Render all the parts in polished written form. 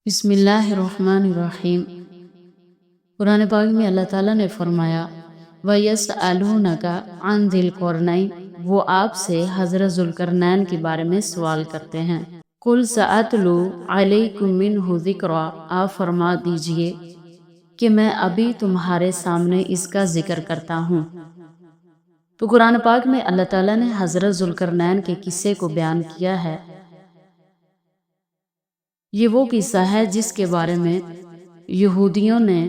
بسم اللہ الرحمن الرحیم۔ قرآن پاک میں اللہ تعالیٰ نے فرمایا وَيَسْأَلُونَكَ عَنْ ذِي الْقَرْنَيْنِ، وہ آپ سے حضرت ذوالقرنین کے بارے میں سوال کرتے ہیں۔ قُلْ سَأَتْلُو عَلَيْكُمْ مِنْهُ ذِكْرًا، آپ فرما دیجئے کہ میں ابھی تمہارے سامنے اس کا ذکر کرتا ہوں۔ تو قرآن پاک میں اللہ تعالیٰ نے حضرت ذوالقرنین کے قصے کو بیان کیا ہے۔ یہ وہ قصہ ہے جس کے بارے میں یہودیوں نے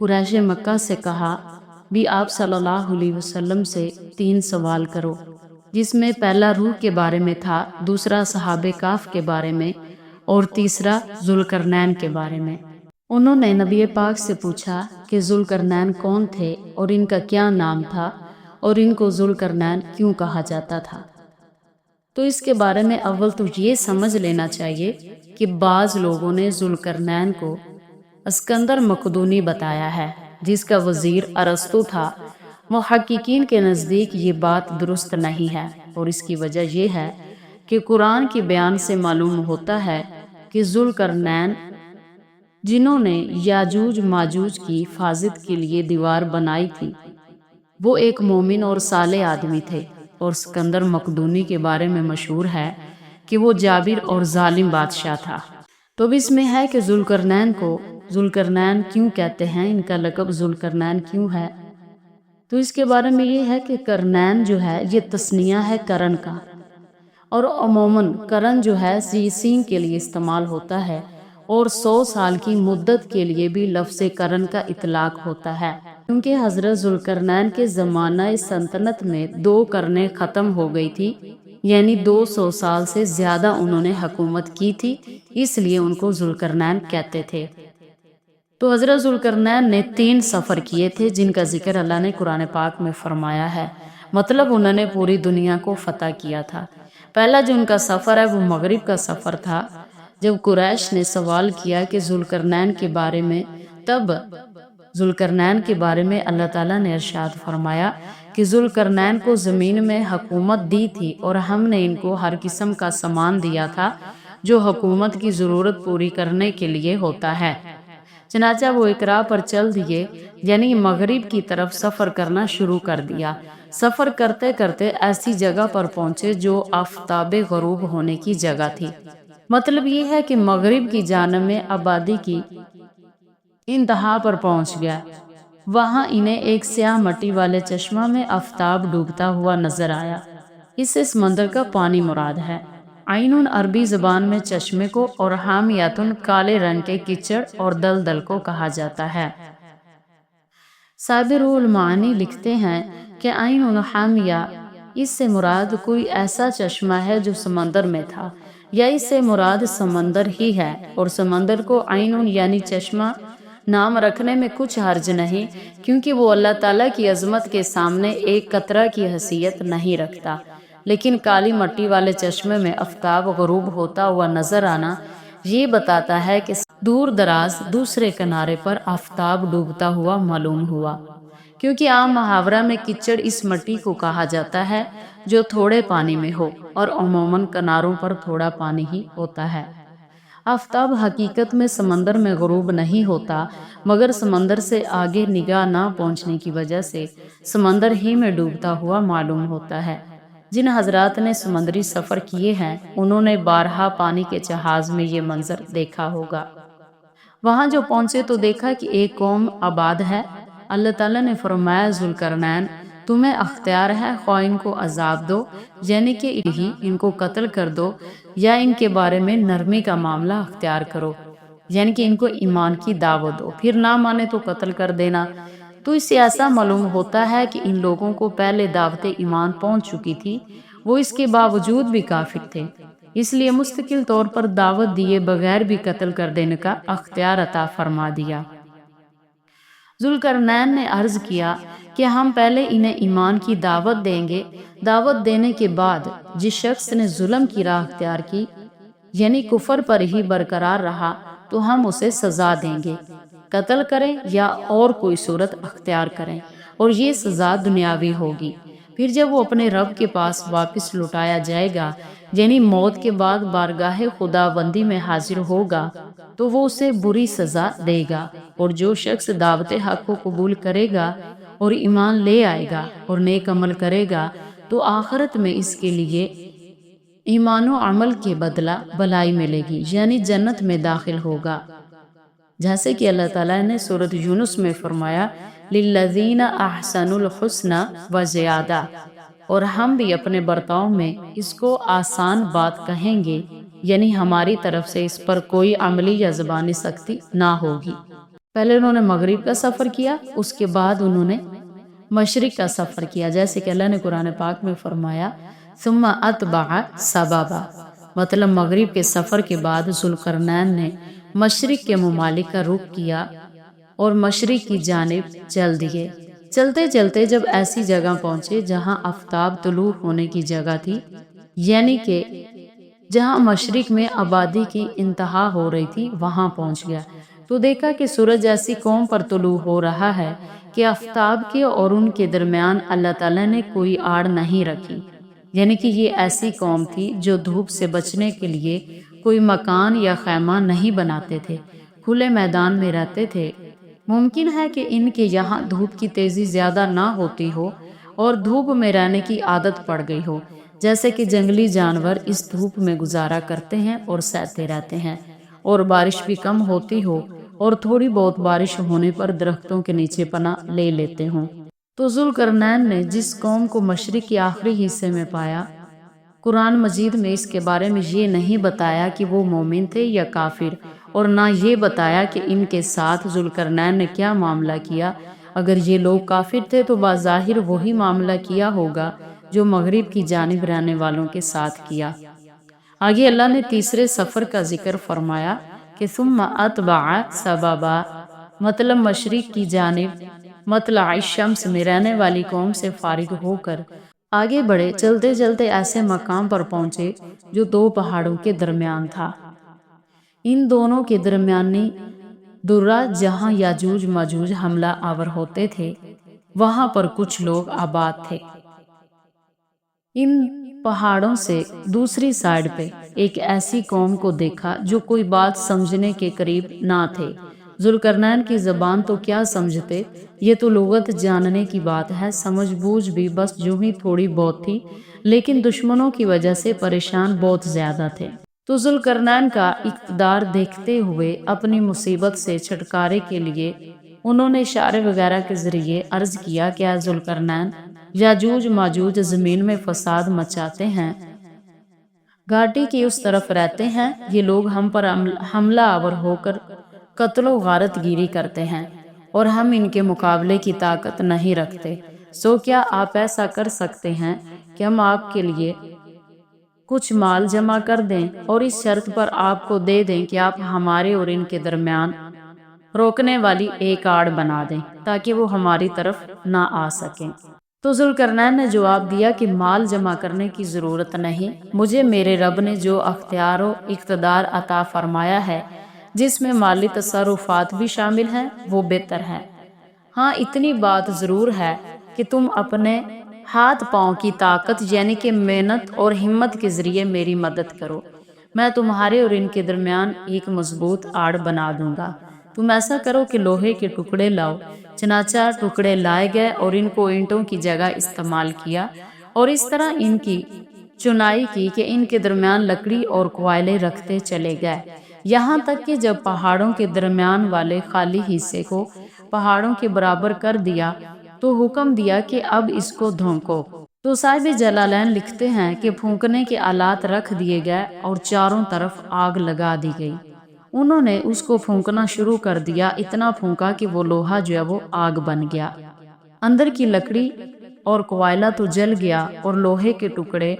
قریش مکہ سے کہا بھی آپ صلی اللہ علیہ وسلم سے 3 سوال کرو، جس میں پہلا روح کے بارے میں تھا، دوسرا صحابہ کہف کے بارے میں اور تیسرا ذوالقرنین کے بارے میں۔ انہوں نے نبی پاک سے پوچھا کہ ذوالقرنین کون تھے اور ان کا کیا نام تھا اور ان کو ذوالقرنین کیوں کہا جاتا تھا۔ تو اس کے بارے میں اول تو یہ سمجھ لینا چاہیے کہ بعض لوگوں نے ذوالقرنین کو اسکندر مقدونی بتایا ہے، جس کا وزیر ارسطو تھا۔ محققین کے نزدیک یہ بات درست نہیں ہے، اور اس کی وجہ یہ ہے کہ قرآن کی بیان سے معلوم ہوتا ہے کہ ذوالقرنین جنہوں نے یاجوج ماجوج کی حفاظت کے لیے دیوار بنائی تھی، وہ ایک مومن اور صالح آدمی تھے، اور اسکندر مقدونی کے بارے میں مشہور ہے کہ وہ جابر اور ظالم بادشاہ تھا۔ تو اب اس میں ہے کہ ذوالقرنین کو ذوالقرنین کیوں کہتے ہیں، ان کا لقب ذوالقرنین کیوں ہے۔ تو اس کے بارے میں یہ ہے کہ قرنین جو ہے یہ تثنیہ ہے قرن کا، اور عموماً قرن جو ہے سین کے لیے استعمال ہوتا ہے، اور 100 سال کی مدت کے لیے بھی لفظ قرن کا اطلاق ہوتا ہے، کیونکہ حضرت ذوالقرنین کے زمانہ سلطنت میں 2 قرنیں ختم ہو گئی تھی، یعنی 200 سال سے زیادہ انہوں نے حکومت کی تھی، اس لیے ان کو ذوالقرنین کہتے تھے۔ تو حضرت ذوالقرنین نے 3 سفر کیے تھے، جن کا ذکر اللہ نے قرآن پاک میں فرمایا ہے، مطلب انہوں نے پوری دنیا کو فتح کیا تھا۔ پہلا جو ان کا سفر ہے وہ مغرب کا سفر تھا۔ جب قریش نے سوال کیا کہ ذوالقرنین کے بارے میں، تب ذوالقرنین کے بارے میں اللہ تعالیٰ نے ارشاد فرمایا کہ ذوالقرنین کو زمین میں حکومت دی تھی، اور ہم نے ان کو ہر قسم کا سامان دیا تھا جو حکومت کی ضرورت پوری کرنے کے لیے ہوتا ہے۔ چنانچہ وہ اقرا پر چل دیے، یعنی مغرب کی طرف سفر کرنا شروع کر دیا۔ سفر کرتے کرتے ایسی جگہ پر پہنچے جو آفتاب غروب ہونے کی جگہ تھی، مطلب یہ ہے کہ مغرب کی جانب میں آبادی کی انتہا پر پہنچ گیا۔ وہاں انہیں ایک سیاہ مٹی والے چشمہ میں آفتاب ڈوبتا ہوا نظر آیا۔ اس سے سمندر کا پانی مراد ہے۔ عینٌ عربی زبان میں چشمے کو اور حامیۃٌ کالے رنگ کے کیچڑ اور دلدل کو کہا جاتا ہے۔ صاحب روح المعانی لکھتے ہیں کہ عین حامیہ، اس سے مراد کوئی ایسا چشمہ ہے جو سمندر میں تھا، یا اس سے مراد سمندر ہی ہے، اور سمندر کو عین یعنی چشمہ نام رکھنے میں کچھ حرج نہیں، کیونکہ وہ اللہ تعالیٰ کی عظمت کے سامنے ایک قطرہ کی حیثیت نہیں رکھتا۔ لیکن کالی مٹی والے چشمے میں آفتاب غروب ہوتا ہوا نظر آنا یہ بتاتا ہے کہ دور دراز دوسرے کنارے پر آفتاب ڈوبتا ہوا معلوم ہوا، کیونکہ عام محاورہ میں کچڑ اس مٹی کو کہا جاتا ہے جو تھوڑے پانی میں ہو، اور عموماً کناروں پر تھوڑا پانی ہی ہوتا ہے۔ آفتاب حقیقت میں سمندر میں غروب نہیں ہوتا، مگر سمندر سے آگے نگاہ نہ پہنچنے کی وجہ سے سمندر ہی میں ڈوبتا ہوا معلوم ہوتا ہے۔ جن حضرات نے سمندری سفر کیے ہیں انہوں نے بارہا پانی کے جہاز میں یہ منظر دیکھا ہوگا۔ وہاں جو پہنچے تو دیکھا کہ ایک قوم آباد ہے۔ اللہ تعالیٰ نے فرمایا ذوالقرنین تمہیں اختیار ہے، خواہ ان کو عذاب دو، یعنی کہ ان کو قتل کر دو، یا ان کے بارے میں نرمی کا معاملہ اختیار کرو، یعنی کہ ان کو ایمان کی دعوت دو، پھر نہ مانے تو قتل کر دینا۔ تو اس سے ایسا معلوم ہوتا ہے کہ ان لوگوں کو پہلے دعوت ایمان پہنچ چکی تھی، وہ اس کے باوجود بھی کافر تھے، اس لیے مستقل طور پر دعوت دیے بغیر بھی قتل کر دینے کا اختیار عطا فرما دیا۔ ذوالقرنین نے عرض کیا کہ ہم پہلے انہیں ایمان کی دعوت دیں گے، دعوت دینے کے بعد جس شخص نے ظلم کی راہ اختیار کی، یعنی کفر پر ہی برقرار رہا، تو ہم اسے سزا دیں گے، قتل کریں یا اور کوئی صورت اختیار کریں، اور یہ سزا دنیاوی ہوگی۔ پھر جب وہ اپنے رب کے پاس واپس لوٹایا جائے گا، یعنی موت کے بعد بارگاہ خداوندی میں حاضر ہوگا، تو وہ اسے بری سزا دے گا، اور جو شخص دعوت حق کو قبول کرے گا اور ایمان لے آئے گا اور نیک عمل کرے گا تو آخرت میں اس کے لیے ایمان و عمل کے بدلہ بھلائی ملے گی، یعنی جنت میں داخل ہوگا، جیسے کہ اللہ تعالیٰ نے سورۃ یونس میں فرمایا للذین احسنوا الحسنی وزیادہ، اور ہم بھی اپنے برتاؤ میں اس کو آسان بات کہیں گے، یعنی ہماری طرف سے اس پر کوئی عملی یا زبانی سختی نہ ہوگی۔ پہلے انہوں نے مغرب کا سفر کیا، اس کے بعد انہوں نے مشرق کا سفر کیا، جیسے کہ اللہ نے قرآن پاک میں فرمایا ثم اتبع سببا، مطلب مغرب کے سفر کے بعد ذوالقرنین نے مشرق کے ممالک کا رخ کیا اور مشرق کی جانب چل دیے۔ چلتے چلتے جب ایسی جگہ پہنچے جہاں آفتاب طلوع ہونے کی جگہ تھی، یعنی کہ جہاں مشرق میں آبادی کی انتہا ہو رہی تھی، وہاں پہنچ گیا تو دیکھا کہ سورج ایسی قوم پر طلوع ہو رہا ہے کہ آفتاب کے اور ان کے درمیان اللہ تعالیٰ نے کوئی آڑ نہیں رکھی، یعنی کہ یہ ایسی قوم تھی جو دھوپ سے بچنے کے لیے کوئی مکان یا خیمہ نہیں بناتے تھے، کھلے میدان میں رہتے تھے۔ ممکن ہے کہ ان کے یہاں دھوپ کی تیزی زیادہ نہ ہوتی ہو اور دھوپ میں رہنے کی عادت پڑ گئی ہو، جیسے کہ جنگلی جانور اس دھوپ میں گزارا کرتے ہیں اور سہتے رہتے ہیں، اور بارش بھی کم ہوتی ہو اور تھوڑی بہت بارش ہونے پر درختوں کے نیچے پناہ لے لیتے ہوں۔ تو ذوالقرنین نے جس قوم کو مشرق کے آخری حصے میں پایا، قرآن مجید میں اس کے بارے میں یہ نہیں بتایا کہ وہ مومن تھے یا کافر، اور نہ یہ بتایا کہ ان کے ساتھ ذوالقرنین نے کیا معاملہ کیا۔ اگر یہ لوگ کافر تھے تو بظاہر وہی معاملہ کیا ہوگا جو مغرب کی جانب رہنے والوں کے ساتھ کیا۔ آگے اللہ نے تیسرے سفر کا ذکر فرمایا کہ ثم اتبع سببا، مطلب مشرق کی جانب مطلع الشمس میں رہنے والی قوم سے فارغ ہو کر آگے بڑھے۔ چلتے چلتے ایسے مقام پر پہنچے جو دو پہاڑوں کے درمیان تھا، ان دونوں کے درمیانی درہ جہاں یاجوج ماجوج حملہ آور ہوتے تھے، وہاں پر کچھ لوگ آباد تھے۔ ان پہاڑوں سے دوسری سائیڈ پہ ایک ایسی قوم کو دیکھا جو کوئی بات سمجھنے کے قریب نہ تھے۔ ذوالقرنین کی زبان تو کیا سمجھتے، یہ تو لغت جاننے کی بات ہے، سمجھ بوجھ بھی بس جو ہی تھوڑی بہت تھی، لیکن دشمنوں کی وجہ سے پریشان بہت زیادہ تھے۔ تو ذوالقرنین کا اقتدار دیکھتے ہوئے اپنی مصیبت سے چھٹکارے کے لیے انہوں نے اشارے وغیرہ کے ذریعے عرض کیا کہ اے ذوالقرنین، یاجوج ماجوج زمین میں فساد مچاتے ہیں، گھاٹی کی اس طرف رہتے ہیں، یہ لوگ ہم پر حملہ آور ہو کر قتل و غارت گیری کرتے ہیں اور ہم ان کے مقابلے کی طاقت نہیں رکھتے، سو کیا آپ ایسا کر سکتے ہیں کہ ہم آپ کے لیے کچھ مال جمع کر دیں اور اس شرط پر آپ کو دے دیں کہ آپ ہمارے اور ان کے درمیان روکنے والی ایک آڑ بنا دیں تاکہ وہ ہماری طرف نہ آ سکیں۔ تو ذوالقرنین نے جواب دیا کہ مال جمع کرنے کی ضرورت نہیں، مجھے میرے رب نے جو اختیار و اقتدار عطا فرمایا ہے، جس میں مالی تصرفات بھی شامل ہیں، وہ بہتر ہے۔ ہاں اتنی بات ضرور ہے کہ تم اپنے ہاتھ پاؤں کی طاقت یعنی کہ محنت اور ہمت کے ذریعے میری مدد کرو، میں تمہارے اور ان کے درمیان ایک مضبوط آڑ بنا دوں گا۔ تم ایسا کرو کہ لوہے کے ٹکڑے لاؤ۔ چنانچہ ٹکڑے لائے گئے اور ان کو اینٹوں کی جگہ استعمال کیا، اور اس طرح ان کی چنائی کی کہ ان کے درمیان لکڑی اور کوئلے رکھتے چلے گئے، یہاں تک کہ جب پہاڑوں کے درمیان والے خالی حصے کو پہاڑوں کے برابر کر دیا تو حکم دیا کہ اب اس کو دھونکو۔ تو صاحب جلالین لکھتے ہیں کہ پھونکنے کے آلات رکھ دیے گئے اور چاروں طرف آگ لگا دی گئی۔ انہوں نے اس کو پھونکنا شروع کر دیا، اتنا پھونکا کہ وہ لوہا جو ہے وہ آگ بن گیا، اندر کی لکڑی اور کوئلہ تو جل گیا اور لوہے کے ٹکڑے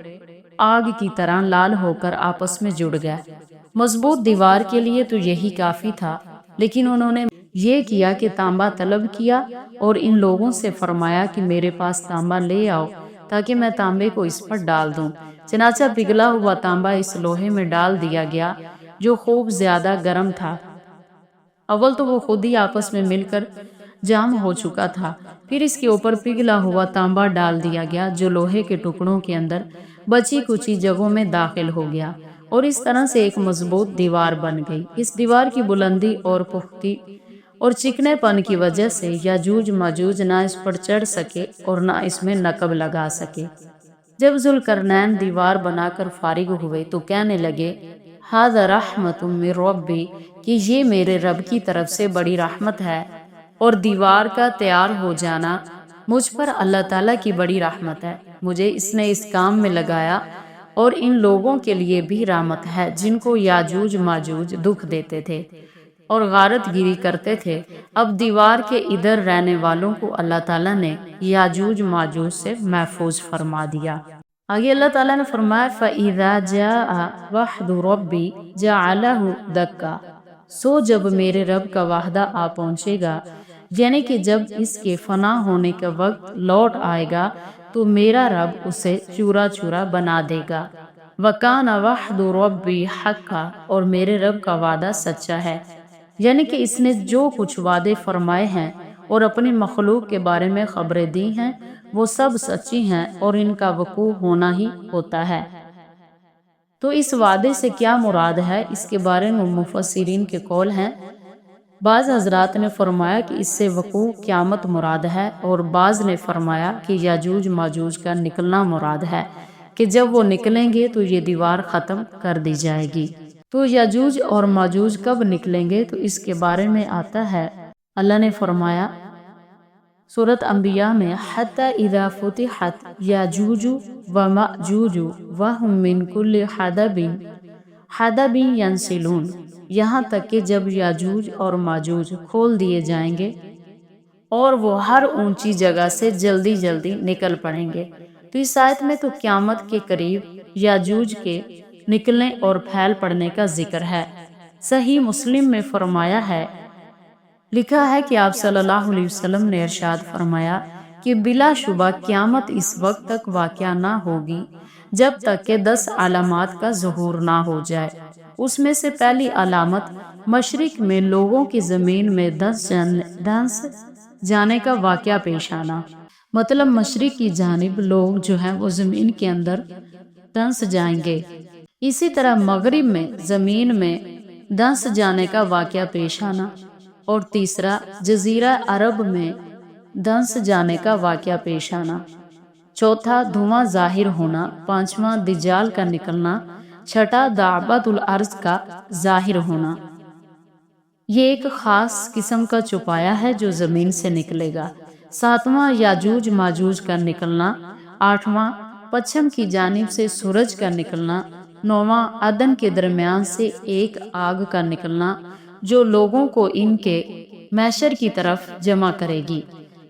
آگ کی طرح لال ہو کر آپس میں جڑ گئے۔ مضبوط دیوار کے لیے تو یہی کافی تھا، لیکن انہوں نے یہ کیا کہ تانبا طلب کیا اور ان لوگوں سے فرمایا کہ میرے پاس تانبا لے آؤ تاکہ میں تانبے کو اس پر ڈال دوں۔ چنانچہ پگھلا ہوا تانبا اس لوہے میں ڈال دیا گیا جو خوب زیادہ گرم تھا۔ اول تو وہ خود ہی آپس میں مل کر جام ہو چکا تھا، پھر اس کے اوپر پگھلا ہوا تانبا ڈال دیا گیا جو لوہے کے ٹکڑوں کے اندر بچی کچی جگہوں میں داخل ہو گیا اور اس طرح سے ایک مضبوط دیوار بن گئی۔ اس دیوار کی بلندی اور پختی اور چکنے پن کی وجہ سے یاجوج ماجوج نہ اس پر چڑھ سکے اور نہ اس میں نقب لگا سکے۔ جب ذوالقرنین دیوار بنا کر فارغ ہوئے تو کہنے لگے ھذا رحمت من ربی، کہ یہ میرے رب کی طرف سے بڑی رحمت ہے، اور دیوار کا تیار ہو جانا مجھ پر اللہ تعالیٰ کی بڑی رحمت ہے۔ مجھے اس نے اس کام میں لگایا اور ان لوگوں کے لیے بھی رحمت ہے جن کو یاجوج ماجوج دکھ دیتے تھے اور غارت گیری کرتے تھے۔ اب دیوار کے ادھر رہنے والوں کو اللہ تعالیٰ نے یاجوج ماجوج سے محفوظ فرما دیا۔ آگے اللہ تعالیٰ نے فرمایا فَإِذَا جَاءَ وَعْدُ رَبِّي جَعَلَهُ دَكَّ، سو جب میرے رب کا وعدہ آ پہنچے گا، یعنی کہ جب اس کے فنا ہونے کا وقت لوٹ آئے گا تو میرا رب اسے چورا چورا بنا دے گا۔ وَكَانَ وَعْدُ رَبِّي حَقًّا، اور میرے رب کا وعدہ سچا ہے، یعنی کہ اس نے جو کچھ وعدے فرمائے ہیں اور اپنی مخلوق کے بارے میں خبریں دی ہیں وہ سب سچی ہیں اور ان کا وقوع ہونا ہی ہوتا ہے۔ تو اس وعدے سے کیا مراد ہے، اس کے بارے میں مفسرین کے قول ہیں۔ بعض حضرات نے فرمایا کہ اس سے وقوع قیامت مراد ہے، اور بعض نے فرمایا کہ یاجوج ماجوج کا نکلنا مراد ہے، کہ جب وہ نکلیں گے تو یہ دیوار ختم کر دی جائے گی۔ تو یاجوج اور ماجوج کب نکلیں گے تو اس کے بارے میں آتا ہے، اللہ نے فرمایا سورۃ انبیاء میں حتی اذا فتحت یاجوج وماجوج وہم من کل حدب ینسلون، یہاں تک کہ جب یاجوج اور ماجوج کھول دیے جائیں گے اور وہ ہر اونچی جگہ سے جلدی جلدی نکل پڑیں گے۔ تو اس آیت میں تو قیامت کے قریب یاجوج کے نکلنے اور پھیل پڑنے کا ذکر ہے۔ صحیح مسلم میں فرمایا ہے، لکھا ہے کہ آپ صلی اللہ علیہ وسلم نے ارشاد فرمایا کہ بلا شبہ قیامت اس وقت تک واقع نہ ہوگی جب تک کہ 10 علامات کا ظہور نہ ہو جائے۔ اس میں سے پہلی علامت مشرق میں لوگوں کی زمین میں دھنس جانے کا واقعہ پیش آنا، مطلب مشرق کی جانب لوگ جو ہیں وہ زمین کے اندر دھنس جائیں گے۔ اسی طرح مغرب میں زمین میں دھنس جانے کا واقعہ پیش آنا، اور تیسرا جزیرہ عرب میں دھنس جانے کا واقعہ پیش آنا، چوتھا دھواں ظاہر ہونا، پانچواں دجال کا نکلنا، چھٹا دعوت الارض کا ظاہر ہونا۔ یہ ایک خاص قسم کا چوپایا ہے جو زمین سے نکلے گا۔ ساتواں یاجوج ماجوج کا نکلنا، آٹھواں پچھم کی جانب سے سورج کا نکلنا، نواں عدن کے درمیان سے ایک آگ کا نکلنا جو لوگوں کو ان کے محشر کی طرف جمع کرے گی،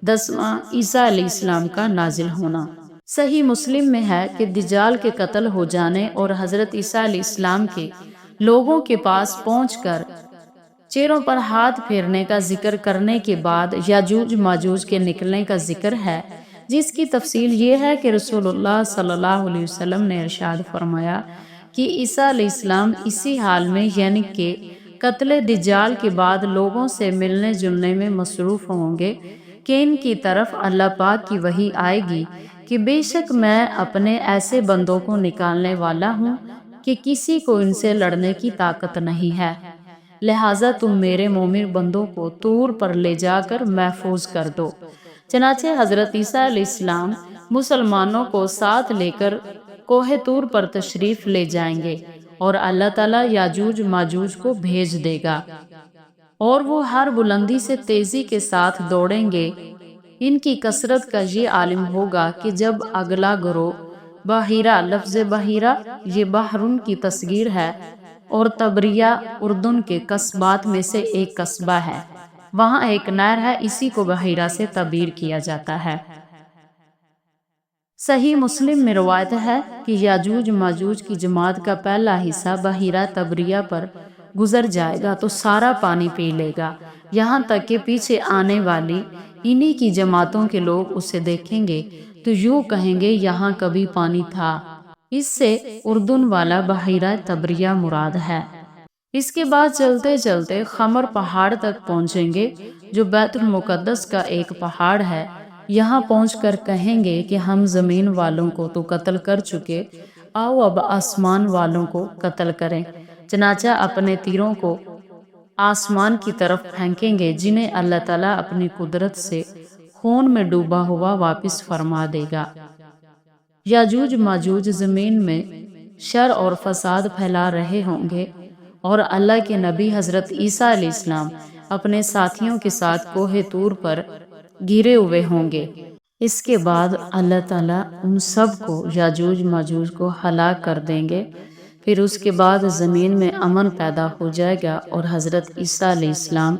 دسواں عیسیٰ علیہ السلام کا نازل ہونا۔ صحیح مسلم میں ہے کہ دجال کے قتل ہو جانے اور حضرت عیسیٰ علیہ السلام کے لوگوں کے پاس پہنچ کر چہروں پر ہاتھ پھیرنے کا ذکر کرنے کے بعد یاجوج ماجوج کے نکلنے کا ذکر ہے، جس کی تفصیل یہ ہے کہ رسول اللہ صلی اللہ علیہ وسلم نے ارشاد فرمایا کہ عیسیٰ علیہ السلام اسی حال میں یعنی کہ قتل دجال کے بعد لوگوں سے ملنے جلنے میں مصروف ہوں گے کہ ان کی طرف اللہ پاک کی وحی آئے گی کہ بے شک میں اپنے ایسے بندوں کو نکالنے والا ہوں کہ کسی کو ان سے لڑنے کی طاقت نہیں ہے، لہٰذا تم میرے مومن بندوں کو طور پر لے جا کر محفوظ کر دو۔ چنانچہ حضرت عیسیٰ علیہ السلام مسلمانوں کو ساتھ لے کر کوہ طور پر تشریف لے جائیں گے اور اللہ تعالیٰ یاجوج ماجوج کو بھیج دے گا اور وہ ہر بلندی سے تیزی کے ساتھ دوڑیں گے۔ ان کی کثرت کا یہ عالم ہوگا کہ جب اگلا گروہ بحیرہ، لفظ بحیرہ یہ بحرن کی تصغیر ہے اور تبریہ اردن کے قصبات میں سے ایک قصبہ ہے، وہاں ایک نہر ہے، اسی کو بحیرہ سے تعبیر کیا جاتا ہے۔ صحیح مسلم میں روایت ہے کہ یاجوج ماجوج کی جماعت کا پہلا حصہ بحیرہ تبریہ پر گزر جائے گا تو سارا پانی پی لے گا، یہاں تک کہ پیچھے آنے والی انہی کی جماعتوں کے لوگ اسے دیکھیں گے تو یوں کہیں گے یہاں کبھی پانی تھا۔ اس سے اردن والا بحیرہ تبریہ مراد ہے۔ اس کے بعد چلتے چلتے خمر پہاڑ تک پہنچیں گے جو بیت المقدس کا ایک پہاڑ ہے۔ یہاں پہنچ کر کہیں گے کہ ہم زمین والوں کو تو قتل کر چکے، آؤ اب آسمان والوں کو قتل کریں۔ چنانچہ اپنے تیروں کو آسمان کی طرف پھینکیں گے، جنہیں اللہ تعالیٰ اپنی قدرت سے خون میں ڈوبا ہوا واپس فرما دے گا۔ یاجوج ماجوج زمین میں شر اور فساد پھیلا رہے ہوں گے، اور اللہ کے نبی حضرت عیسیٰ علیہ السلام اپنے ساتھیوں کے ساتھ کوہ طور پر گرے ہوئے ہوں گے۔ اس کے بعد اللہ تعالیٰ ان سب کو، یاجوج ماجوج کو ہلاک کر دیں گے۔ پھر اس کے بعد زمین میں امن پیدا ہو جائے گا، اور حضرت عیسیٰ علیہ السلام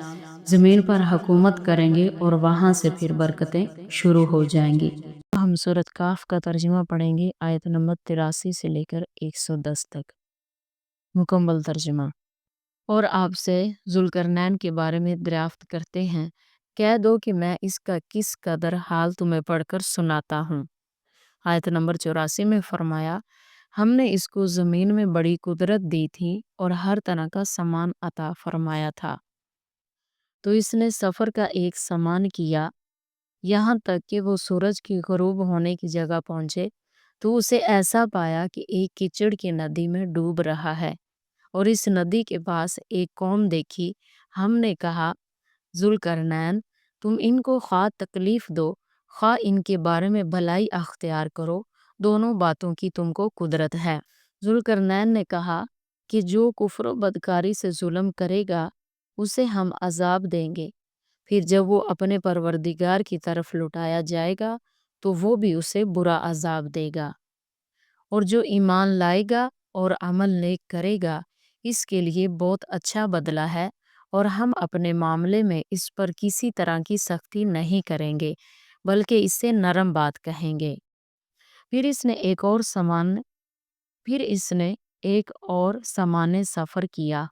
زمین پر حکومت کریں گے، اور وہاں سے پھر برکتیں شروع ہو جائیں گی۔ ہم سورۃ کاف کا ترجمہ پڑھیں گے، آیت نمبر 83 سے لے کر 110 تک۔ مکمل ترجمہ۔ اور آپ سے ذوالقرنین کے بارے میں دریافت کرتے ہیں، کہہ دو کہ میں اس کا کس قدر حال تمہیں پڑھ کر سناتا ہوں۔ آیت نمبر 84 میں فرمایا، ہم نے اس کو زمین میں بڑی قدرت دی تھی اور ہر طرح کا سامان عطا فرمایا تھا۔ تو اس نے سفر کا ایک سامان کیا، یہاں تک کہ وہ سورج کی غروب ہونے کی جگہ پہنچے تو اسے ایسا پایا کہ ایک کیچڑ کی ندی میں ڈوب رہا ہے، اور اس ندی کے پاس ایک قوم دیکھی۔ ہم نے کہا، ذوالقرنین، تم ان کو خواہ تکلیف دو، خواہ ان کے بارے میں بھلائی اختیار کرو، دونوں باتوں کی تم کو قدرت ہے۔ ذوالقرنین نے کہا کہ جو کفر و بدکاری سے ظلم کرے گا اسے ہم عذاب دیں گے، پھر جب وہ اپنے پروردگار کی طرف لوٹایا جائے گا تو وہ بھی اسے برا عذاب دے گا، اور جو ایمان لائے گا اور عمل نیک کرے گا اس کے لیے بہت اچھا بدلہ ہے، اور ہم اپنے معاملے میں اس پر کسی طرح کی سختی نہیں کریں گے بلکہ اس سے نرم بات کہیں گے۔ پھر اس نے ایک اور سامان سفر کیا،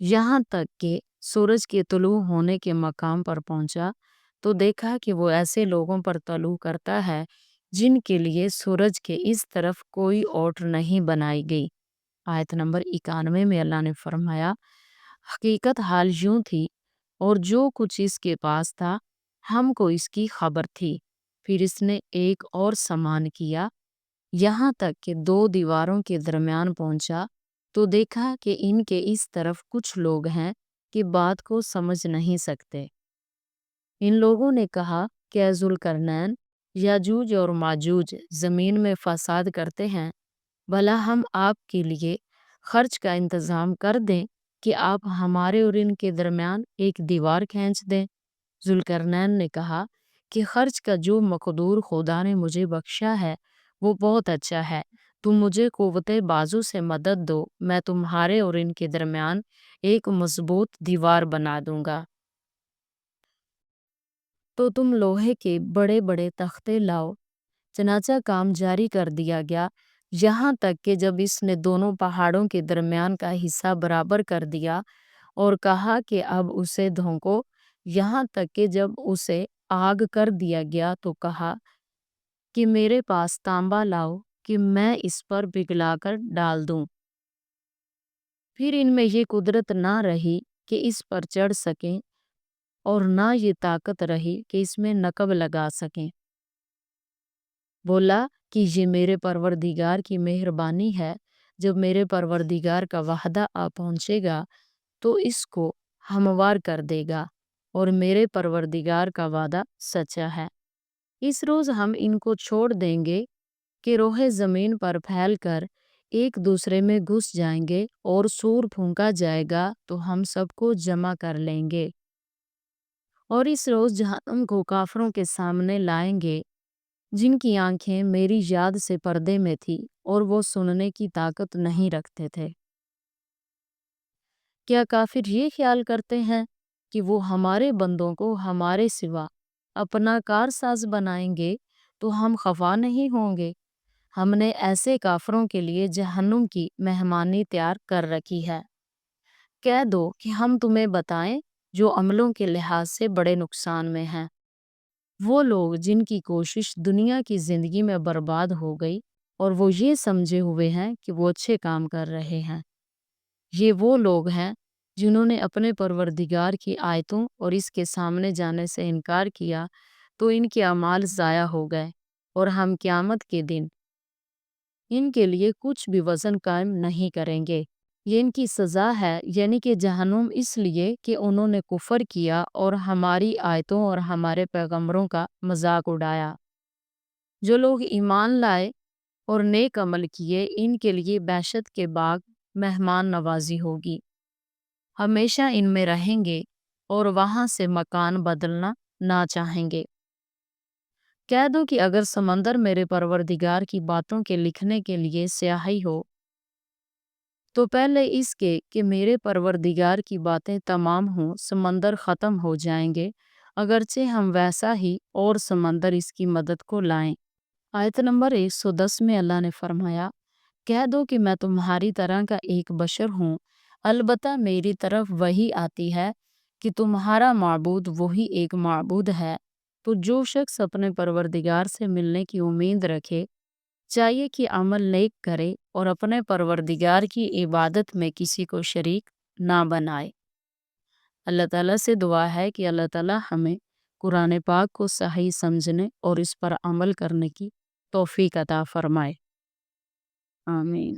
یہاں تک کہ سورج کے طلوع ہونے کے مقام پر پہنچا تو دیکھا کہ وہ ایسے لوگوں پر طلوع کرتا ہے جن کے لیے سورج کے اس طرف کوئی اوٹ نہیں بنائی گئی۔ آیت نمبر 91 میں اللہ نے فرمایا، حقیقت حال یوں تھی، اور جو کچھ اس کے پاس تھا ہم کو اس کی خبر تھی۔ پھر اس نے ایک اور سامان کیا، یہاں تک کہ دو دیواروں کے درمیان پہنچا تو دیکھا کہ ان کے اس طرف کچھ لوگ ہیں کہ بات کو سمجھ نہیں سکتے۔ ان لوگوں نے کہا کہ اے ذوالقرنین، یاجوج اور ماجوج زمین میں فساد کرتے ہیں، بھلا ہم آپ کے لیے خرچ کا انتظام کر دیں کہ آپ ہمارے اور ان کے درمیان ایک دیوار کھینچ دیں۔ ذوالقرنین نے کہا کہ خرچ کا جو مقدور خدا نے مجھے بخشا ہے وہ بہت اچھا ہے، تم مجھے قوت بازو سے مدد دو، میں تمہارے اور ان کے درمیان ایک مضبوط دیوار بنا دوں گا۔ تو تم لوہے کے بڑے بڑے تختے لاؤ۔ چنانچہ کام جاری کر دیا گیا، یہاں تک کہ جب اس نے دونوں پہاڑوں کے درمیان کا حصہ برابر کر دیا اور کہا کہ اب اسے دھونکو، یہاں تک کہ جب اسے آگ کر دیا گیا تو کہا کہ میرے پاس تانبا لاؤ کہ میں اس پر پگھلا کر ڈال دوں۔ پھر ان میں یہ قدرت نہ رہی کہ اس پر چڑھ سکیں، اور نہ یہ طاقت رہی کہ اس میں نقب لگا سکیں۔ بولا کہ یہ میرے پروردگار کی مہربانی ہے، جب میرے پروردگار کا وعدہ آ پہنچے گا تو اس کو ہموار کر دے گا، اور میرے پروردگار کا وعدہ سچا ہے۔ اس روز ہم ان کو چھوڑ دیں گے کہ روح زمین پر پھیل کر ایک دوسرے میں گھس جائیں گے، اور سور پھونکا جائے گا تو ہم سب کو جمع کر لیں گے۔ اور اس روز جہنم کو کافروں کے سامنے لائیں گے جن کی آنکھیں میری یاد سے پردے میں تھی اور وہ سننے کی طاقت نہیں رکھتے تھے۔ کیا کافر یہ خیال کرتے ہیں کہ وہ ہمارے بندوں کو ہمارے سوا اپنا کارساز بنائیں گے تو ہم خفا نہیں ہوں گے؟ ہم نے ایسے کافروں کے لیے جہنم کی مہمانی تیار کر رکھی ہے۔ کہہ دو کہ ہم تمہیں بتائیں جو عملوں کے لحاظ سے بڑے نقصان میں ہیں۔ وہ لوگ جن کی کوشش دنیا کی زندگی میں برباد ہو گئی اور وہ یہ سمجھے ہوئے ہیں کہ وہ اچھے کام کر رہے ہیں۔ یہ وہ لوگ ہیں جنہوں نے اپنے پروردگار کی آیتوں اور اس کے سامنے جانے سے انکار کیا تو ان کے اعمال ضائع ہو گئے، اور ہم قیامت کے دن ان کے لیے کچھ بھی وزن قائم نہیں کریں گے۔ یہ ان کی سزا ہے، یعنی کہ جہنم، اس لیے کہ انہوں نے کفر کیا اور ہماری آیتوں اور ہمارے پیغمبروں کا مذاق اڑایا۔ جو لوگ ایمان لائے اور نیک عمل کیے، ان کے لیے بہشت کے باغ مہمان نوازی ہوگی، ہمیشہ ان میں رہیں گے اور وہاں سے مکان بدلنا نہ چاہیں گے۔ کہہ دو کہ اگر سمندر میرے پروردگار کی باتوں کے لکھنے کے لیے سیاہی ہو تو پہلے اس کے کہ میرے پروردگار کی باتیں تمام ہوں سمندر ختم ہو جائیں گے، اگرچہ ہم ویسا ہی اور سمندر اس کی مدد کو لائیں۔ آیت نمبر 110 میں اللہ نے فرمایا، کہہ دو کہ میں تمہاری طرح کا ایک بشر ہوں، البتہ میری طرف وحی آتی ہے کہ تمہارا معبود وہی ایک معبود ہے۔ تو جو شخص اپنے پروردگار سے ملنے کی امید رکھے، چاہیے کہ عمل نیک کرے اور اپنے پروردگار کی عبادت میں کسی کو شریک نہ بنائے۔ اللہ تعالیٰ سے دعا ہے کہ اللہ تعالیٰ ہمیں قرآن پاک کو صحیح سمجھنے اور اس پر عمل کرنے کی توفیق عطا فرمائے۔ آمین۔